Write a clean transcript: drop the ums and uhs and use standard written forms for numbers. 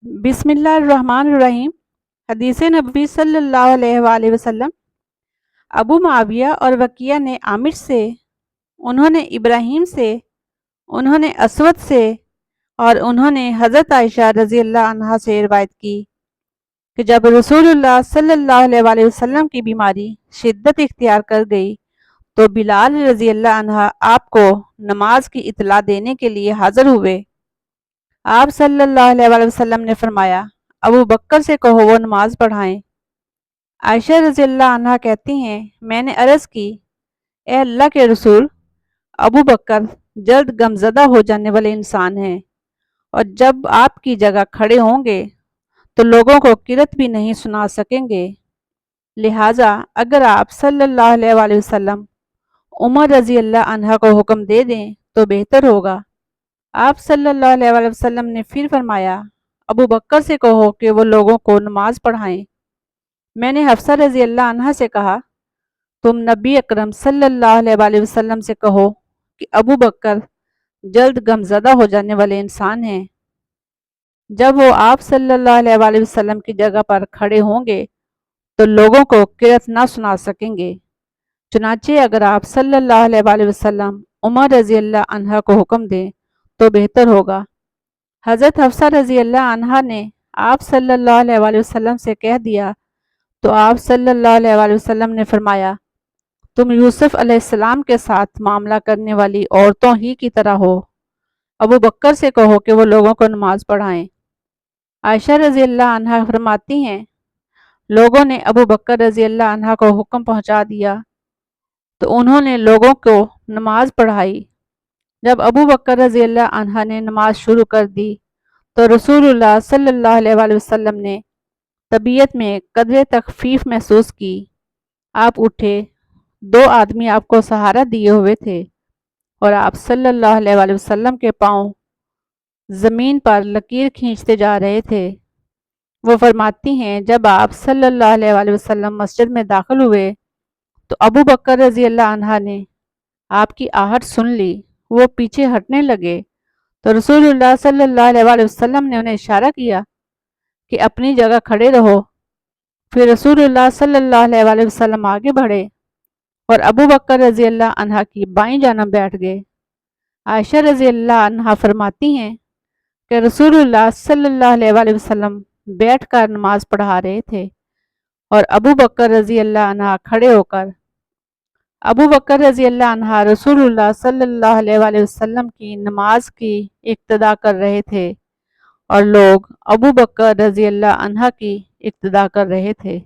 بسم اللہ الرحمن الرحیم۔ حدیث نبوی صلی اللہ علیہ وآلہ وسلم۔ ابو معاویہ اور وکیع نے عامر سے، انہوں نے ابراہیم سے، انہوں نے اسود سے اور انہوں نے حضرت عائشہ رضی اللہ عنہا سے روایت کی کہ جب رسول اللہ صلی اللہ علیہ وآلہ وسلم کی بیماری شدت اختیار کر گئی تو بلال رضی اللہ عنہ آپ کو نماز کی اطلاع دینے کے لیے حاضر ہوئے۔ آپ صلی اللہ علیہ وآلہ وسلم نے فرمایا، ابو بکر سے کہو وہ نماز پڑھائیں۔ عائشہ رضی اللہ عنہا کہتی ہیں، میں نے عرض کی، اے اللہ کے رسول، ابو بکر جلد غمزدہ ہو جانے والے انسان ہیں، اور جب آپ کی جگہ کھڑے ہوں گے تو لوگوں کو قرأت بھی نہیں سنا سکیں گے، لہٰذا اگر آپ صلی اللہ علیہ وآلہ وسلم عمر رضی اللہ عنہ کو حکم دے دیں تو بہتر ہوگا۔ آپ صلی اللہ علیہ وآلہ وسلم نے پھر فرمایا، ابو بکر سے کہو کہ وہ لوگوں کو نماز پڑھائیں۔ میں نے حفصہ رضی اللہ عنہ سے کہا، تم نبی اکرم صلی اللہ علیہ وآلہ وسلم سے کہو کہ ابو بکر جلد غمزدہ ہو جانے والے انسان ہیں، جب وہ آپ صلی اللہ علیہ وآلہ وسلم کی جگہ پر کھڑے ہوں گے تو لوگوں کو قرأت نہ سنا سکیں گے، چنانچہ اگر آپ صلی اللہ علیہ وآلہ وسلم عمر رضی اللہ عنہ کو حکم دیں تو بہتر ہوگا۔ حضرت حفصہ رضی اللہ عنہا نے آپ صلی اللہ علیہ وآلہ وسلم سے کہہ دیا تو آپ صلی اللہ علیہ وآلہ وسلم نے فرمایا، تم یوسف علیہ السلام کے ساتھ معاملہ کرنے والی عورتوں ہی کی طرح ہو، ابو بکر سے کہو کہ وہ لوگوں کو نماز پڑھائیں۔ عائشہ رضی اللہ عنہا فرماتی ہیں، لوگوں نے ابو بکر رضی اللہ عنہ کو حکم پہنچا دیا تو انہوں نے لوگوں کو نماز پڑھائی۔ جب ابو بکر رضی اللہ عنہ نے نماز شروع کر دی تو رسول اللہ صلی اللہ علیہ وآلہ وسلم نے طبیعت میں قدرے تخفیف محسوس کی۔ آپ اٹھے، دو آدمی آپ کو سہارا دیے ہوئے تھے اور آپ صلی اللہ علیہ وآلہ وسلم کے پاؤں زمین پر لکیر کھینچتے جا رہے تھے۔ وہ فرماتی ہیں، جب آپ صلی اللہ علیہ وآلہ وسلم مسجد میں داخل ہوئے تو ابو بکر رضی اللہ عنہ نے آپ کی آہٹ سن لی، وہ پیچھے ہٹنے لگے تو رسول اللہ صلی اللہ علیہ وآلہ وسلم نے انہیں اشارہ کیا کہ اپنی جگہ کھڑے رہو۔ پھر رسول اللہ صلی اللہ علیہ وآلہ وسلم آگے بڑھے اور ابو بکر رضی اللہ عنہ کی بائیں جانب بیٹھ گئے۔ عائشہ رضی اللہ عنہ فرماتی ہیں کہ رسول اللہ صلی اللہ علیہ وآلہ وسلم بیٹھ کر نماز پڑھا رہے تھے اور ابو بکر رضی اللہ عنہ کھڑے ہو کر۔ ابو بکر رضی اللہ عنہ رسول اللہ صلی اللہ علیہ وآلہ وسلم کی نماز کی اقتداء کر رہے تھے اور لوگ ابو بکر رضی اللہ عنہ کی اقتداء کر رہے تھے۔